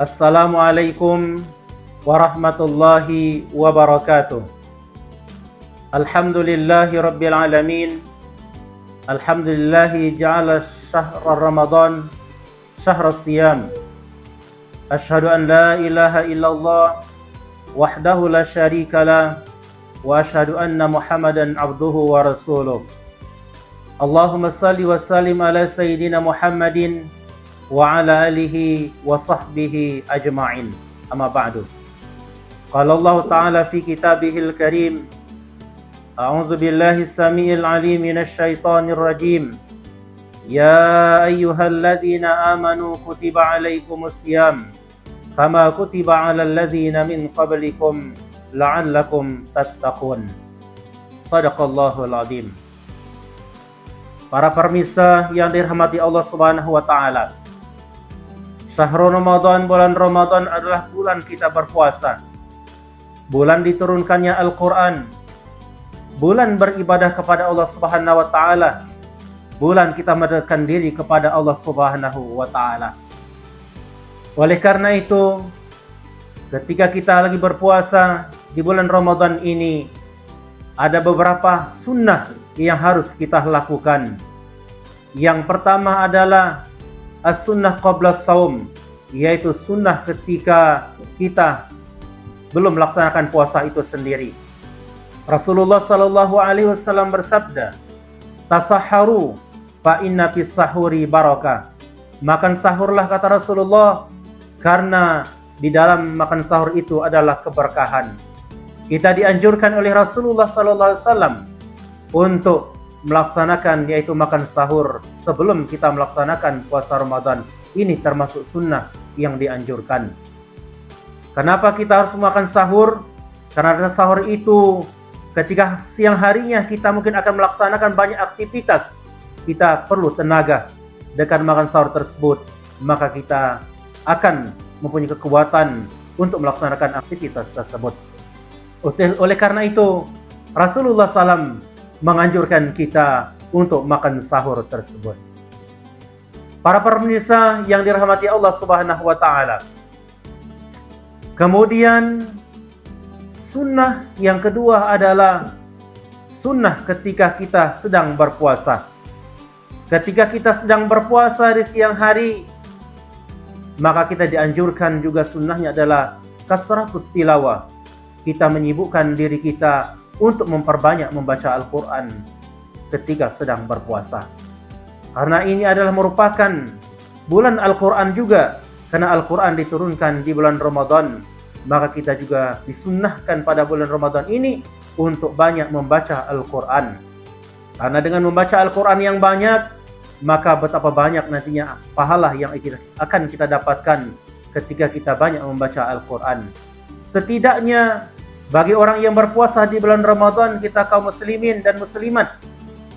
Assalamualaikum warahmatullahi wabarakatuh. Alhamdulillahi rabbil alamin. Alhamdulillahi ja'ala syahra Ramadan syahra siyam. Asyhadu an la ilaha illallah wahdahu la syarikalah wa asyhadu anna Muhammadan abduhu wa rasuluh. Allahumma salli wa sallim ala sayyidina Muhammadin wa ala alihi wa sahbihi ajma'in. Amma ba'du. Qala Allah Ta'ala fi kitabihil karim. A'udzu billahi as-sami'il 'alim minasy syaithanir rajim. Ya ayyuhalladzina amanu kutiba 'alaikumus syiyam kama kutiba 'alal ladzina min qablikum la'allakum tattaqun. Shadaqallahul 'azim. Para pemirsa yang dirahmati Allah Subhanahu wa taala. Syahrul Ramadan, bulan Ramadan adalah bulan kita berpuasa. Bulan diturunkannya Al-Quran. Bulan beribadah kepada Allah Subhanahu wa taala. Bulan kita mendekatkan diri kepada Allah Subhanahu wa taala. Oleh karena itu, ketika kita lagi berpuasa di bulan Ramadan ini, ada beberapa sunnah yang harus kita lakukan. Yang pertama adalah as-sunnah qabla saum, yaitu sunnah ketika kita belum melaksanakan puasa itu sendiri. Rasulullah sallallahu alaihi wasallam bersabda, "Tasahharu fa inna fis sahuri barakah." Makan sahurlah, kata Rasulullah, karena di dalam makan sahur itu adalah keberkahan. Kita dianjurkan oleh Rasulullah sallallahu alaihi wasallam untuk melaksanakan, yaitu makan sahur sebelum kita melaksanakan puasa Ramadan. Ini termasuk sunnah yang dianjurkan. Kenapa kita harus makan sahur? Karena sahur itu ketika siang harinya kita mungkin akan melaksanakan banyak aktivitas. Kita perlu tenaga. Dengan makan sahur tersebut, maka kita akan mempunyai kekuatan untuk melaksanakan aktivitas tersebut. Oleh karena itu, Rasulullah SAW menganjurkan kita untuk makan sahur tersebut. Para pemirsa yang dirahmati Allah Subhanahu wa taala. Kemudian sunnah yang kedua adalah sunnah ketika kita sedang berpuasa. Ketika kita sedang berpuasa di siang hari, maka kita dianjurkan juga sunnahnya adalah kasratut tilawah. Kita menyibukkan diri kita untuk memperbanyak membaca Al-Quran ketika sedang berpuasa. Karena ini adalah merupakan bulan Al-Quran juga. Karena Al-Quran diturunkan di bulan Ramadan, maka kita juga disunnahkan pada bulan Ramadan ini untuk banyak membaca Al-Quran. Karena dengan membaca Al-Quran yang banyak, maka betapa banyak nantinya pahala yang akan kita dapatkan ketika kita banyak membaca Al-Quran. Setidaknya bagi orang yang berpuasa di bulan Ramadan, kita kaum muslimin dan muslimat,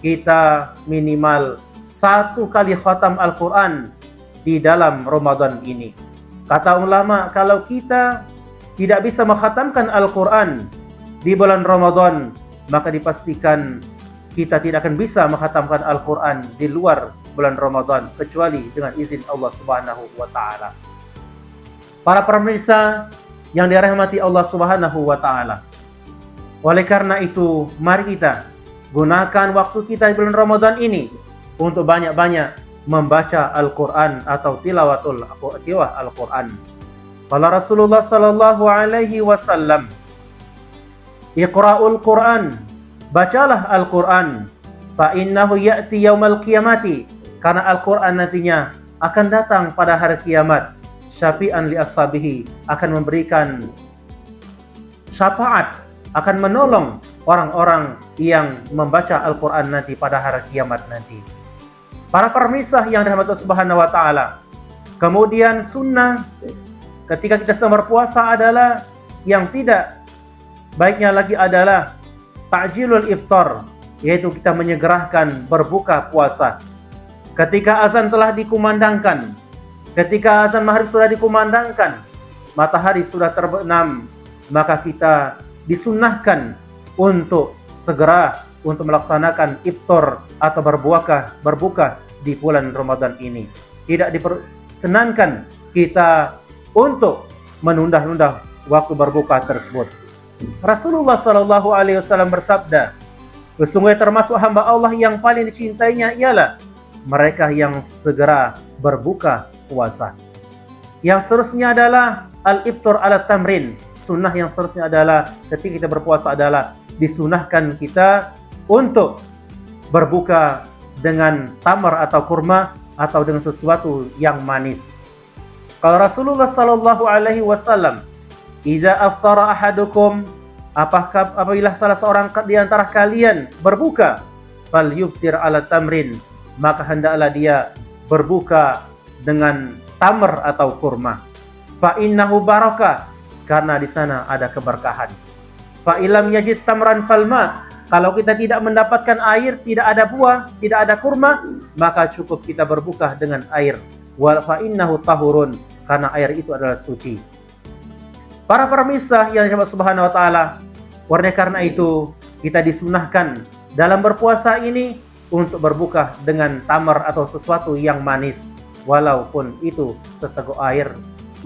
kita minimal 1 kali khatam Al-Quran di dalam Ramadan ini. Kata ulama, kalau kita tidak bisa mengkhatamkan Al-Quran di bulan Ramadan, maka dipastikan kita tidak akan bisa mengkhatamkan Al-Quran di luar bulan Ramadan, kecuali dengan izin Allah Subhanahu wa taala. Para pemirsa yang dirahmati Allah Subhanahu wa taala. Oleh karena itu, mari kita gunakan waktu kita di bulan Ramadan ini untuk banyak-banyak membaca Al-Quran atau tilawatul Al-Quran. Qala Rasulullah sallallahu alaihi wasallam, "Iqra'ul Quran," bacalah Al-Quran, "fa innahu ya'ti yaumal qiyamati," karena Al-Quran nantinya akan datang pada hari kiamat. Syafi'an li ashabihi, akan memberikan syafaat, akan menolong orang-orang yang membaca Al-Quran nanti pada hari kiamat nanti. Para pemirsa yang dirahmati Allah Subhanahu wa taala. Kemudian sunnah ketika kita sedang berpuasa adalah yang tidak baiknya lagi adalah ta'jilul iftar, yaitu kita menyegerakan berbuka puasa. Ketika azan telah dikumandangkan, ketika azan maghrib sudah dikumandangkan, matahari sudah terbenam, maka kita disunnahkan untuk segera untuk melaksanakan iftar atau berbuka di bulan Ramadan ini. Tidak diperkenankan kita untuk menunda-nunda waktu berbuka tersebut. Rasulullah Shallallahu Alaihi Wasallam bersabda, sesungguhnya termasuk hamba Allah yang paling dicintainya ialah mereka yang segera berbuka puasa. Yang seterusnya adalah al-iftar ala tamrin. Sunnah yang seterusnya adalah ketika kita berpuasa adalah disunahkan kita untuk berbuka dengan tamar atau kurma atau dengan sesuatu yang manis. Kalau Rasulullah Shallallahu Alaihi Wasallam, "Idza aftara ahadukum," apabila salah seorang di antara kalian berbuka, fal yuftir ala tamrin, maka hendaklah dia berbuka dengan tamar atau kurma. Fa innahu barakah, karena di sana ada keberkahan. Fa ilam yajid tamran falma, kalau kita tidak mendapatkan air, tidak ada buah, tidak ada kurma, maka cukup kita berbuka dengan air. Wa fa innahu tahurun, karena air itu adalah suci. Para pemirsa yang dirahmati Subhanahu wa taala, oleh karena itu kita disunahkan dalam berpuasa ini untuk berbuka dengan tamar atau sesuatu yang manis, walaupun itu seteguk air,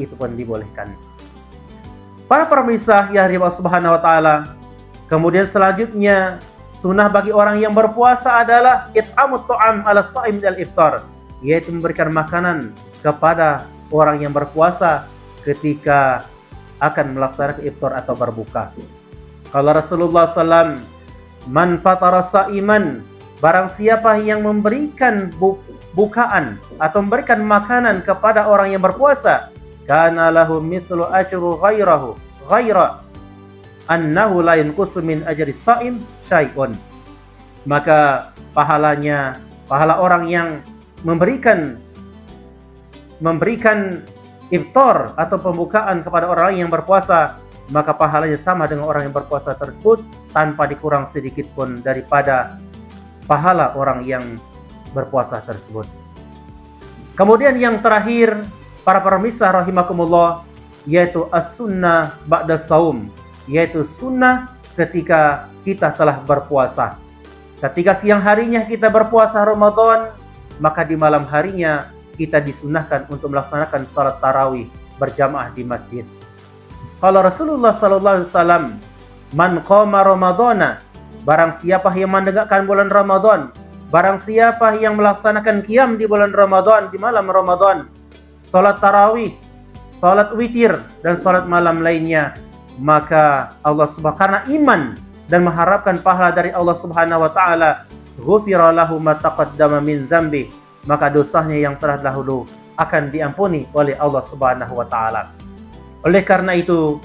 itu pun dibolehkan. Para pemirsa yang dirahmati Subhanahu wa taala, kemudian selanjutnya sunnah bagi orang yang berpuasa adalah it'amut ta'am ala sha'im al-iftar, yaitu memberikan makanan kepada orang yang berpuasa ketika akan melaksanakan iftar atau berbuka. Kalau Rasulullah SAW, man fatara sa'iman, barang siapa yang memberikan bukaan atau memberikan makanan kepada orang yang berpuasa, kana lahu mithlu ajru ghaira annahu la yanqusu min ajri sha'im syai'un. Maka pahala orang yang memberikan iftar atau pembukaan kepada orang yang berpuasa, maka pahalanya sama dengan orang yang berpuasa tersebut tanpa dikurang sedikit pun daripada pahala orang yang berpuasa tersebut. Kemudian yang terakhir, para pemirsa rahimakumullah, yaitu as-sunnah ba'da saum, yaitu sunnah ketika kita telah berpuasa. Ketika siang harinya kita berpuasa Ramadan, maka di malam harinya kita disunahkan untuk melaksanakan salat tarawih berjamaah di masjid. Kalau Rasulullah sallallahu alaihi wasallam, man qama ramadhana, barang siapa yang menegakkan bulan Ramadan, barang siapa yang melaksanakan qiyam di bulan Ramadan, di malam Ramadan, salat tarawih, salat witir dan salat malam lainnya, maka Allah Subhanahu, karena iman dan mengharapkan pahala dari Allah Subhanahu wa taala, ghufira lahu ma taqaddama min dzambi, maka dosanya yang telah dahulu akan diampuni oleh Allah Subhanahu wa taala. Oleh karena itu,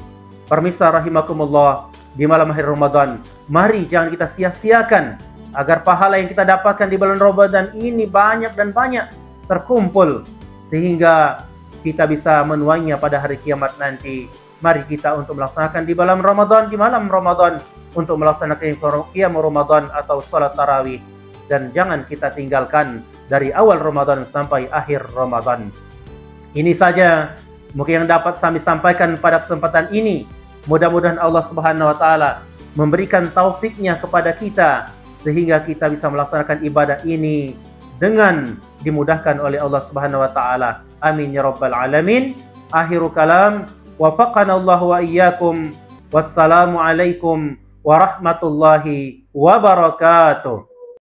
pemirsa rahimakumullah, di malam akhir Ramadan, mari jangan kita sia-siakan agar pahala yang kita dapatkan di bulan Ramadan ini banyak dan banyak terkumpul sehingga kita bisa menuainya pada hari kiamat nanti. Mari kita untuk melaksanakan di malam Ramadan untuk melaksanakan qiyam Ramadan atau salat tarawih, dan jangan kita tinggalkan dari awal Ramadan sampai akhir Ramadan. Ini saja mungkin yang dapat kami sampaikan pada kesempatan ini. Mudah-mudahan Allah Subhanahu wa taala memberikan taufiknya kepada kita sehingga kita bisa melaksanakan ibadah ini dengan dimudahkan oleh Allah Subhanahu wa taala. Amin ya rabbal alamin. Akhiru kalam, wafaqana Allah wa iyyakum. Wassalamu alaikum warahmatullahi wabarakatuh.